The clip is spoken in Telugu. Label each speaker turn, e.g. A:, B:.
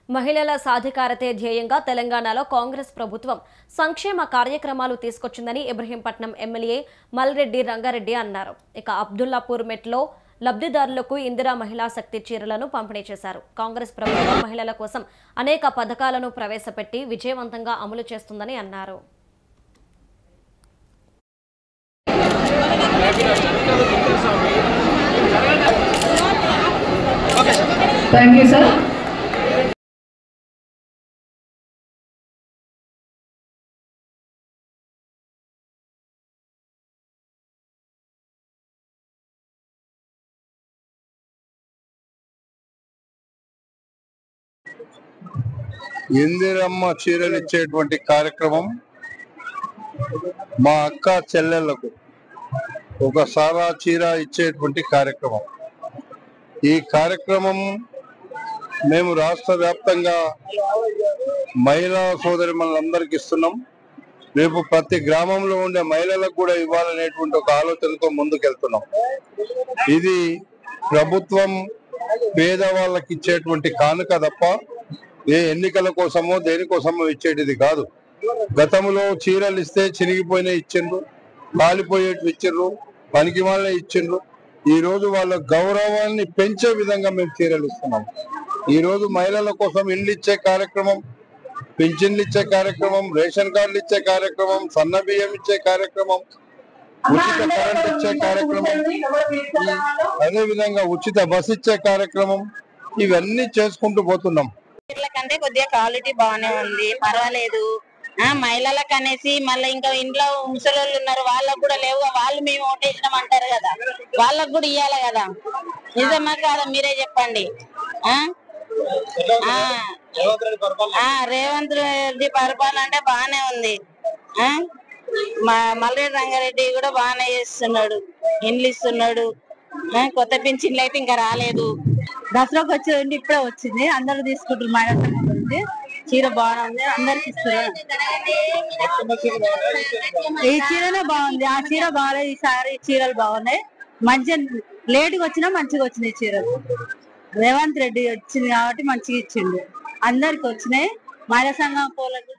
A: మహిళల సాధికారతే ధ్యేయంగా తెలంగాణలో కాంగ్రెస్ ప్రభుత్వం సంక్షేమ కార్యక్రమాలు తీసుకొచ్చిందని ఇబ్రహీంపట్నం ఎమ్మెల్యే మల్రెడ్డి రంగారెడ్డి అన్నారు. ఇక అబ్దుల్లాపూర్ మెట్లో లబ్ధిదారులకు ఇందిరా మహిళా శక్తి చీరలను పంపిణీ చేశారు. కాంగ్రెస్ ప్రభుత్వం మహిళల కోసం అనేక పథకాలను ప్రవేశపెట్టి విజయవంతంగా అమలు చేస్తుందని అన్నారు.
B: Thank you, sir.
C: ఇందిరమ్మ చీరలు ఇచ్చేటువంటి కార్యక్రమం మా అక్క చెల్లెళ్లకు ఒక సారా చీర ఇచ్చేటువంటి కార్యక్రమం. ఈ కార్యక్రమం మేము రాష్ట్ర వ్యాప్తంగా మహిళా సోదరి మనందరికి ఇస్తున్నాం. రేపు ప్రతి గ్రామంలో ఉండే మహిళలకు కూడా ఇవ్వాలనేటువంటి ఒక ఆలోచనతో ముందుకెళ్తున్నాం. ఇది ప్రభుత్వం పేదవాళ్ళకి ఇచ్చేటువంటి కానుక తప్ప ఏ ఎన్నికల కోసమో దేనికోసమో ఇచ్చేటిది కాదు. గతంలో చీరలు ఇస్తే చినిగిపోయిన ఇచ్చిండ్రు, కాలిపోయేటివి ఇచ్చిండ్రు, పనికి వాళ్ళే ఇచ్చిండ్రు. ఈ రోజు వాళ్ళ గౌరవాన్ని పెంచే విధంగా మేము చీరలు ఇస్తున్నాం. ఈ రోజు మహిళల కోసం ఇండ్లు ఇచ్చే కార్యక్రమం, పింఛన్లు ఇచ్చే కార్యక్రమం, రేషన్ కార్డులు ఇచ్చే కార్యక్రమం, సన్న బియ్యం ఇచ్చే కార్యక్రమం, ఉచిత కరెంట్ ఇచ్చే కార్యక్రమం, అదే విధంగా ఉచిత బస్ ఇచ్చే కార్యక్రమం, ఇవన్నీ చేసుకుంటూ పోతున్నాం.
D: కంటే కొద్దిగా క్వాలిటీ బాగానే ఉంది, పర్వాలేదు. మహిళలకు అనేసి మళ్ళీ ఇంకా ఇంట్లో ముసలోళ్ళు ఉన్నారు, వాళ్ళకు కూడా లేవు, వాళ్ళు మేము ఓటేసినాం అంటారు కదా, వాళ్ళకు కూడా ఇవ్వాలి కదా. నిజమా కాదా మీరే చెప్పండి. రేవంత్ రెడ్డి పరిపాలన అంటే బాగానే ఉంది. మల్రెడ్డి రంగారెడ్డి కూడా బాగానే చేస్తున్నాడు, ఇండ్లు ఇస్తున్నాడు. కొత్త పింఛన్లు అయితే ఇంకా రాలేదు.
E: దసరాకు వచ్చేది ఇప్పుడే వచ్చింది, అందరూ తీసుకుంటారు. మైనస్ ఉంది, చీర బాగుంది, అందరికి ఇస్తున్నారు. ఈ చీరనే బాగుంది, ఆ చీర బాగాలేదు. ఈసారి చీరలు బాగున్నాయి, మంచిగా లేటుగా వచ్చినా మంచిగా వచ్చినాయి చీరలు. రేవంత్ రెడ్డి వచ్చింది కాబట్టి మంచిగా ఇచ్చిండు, అందరికి వచ్చినాయి. మహిళా సంఘం పోలకు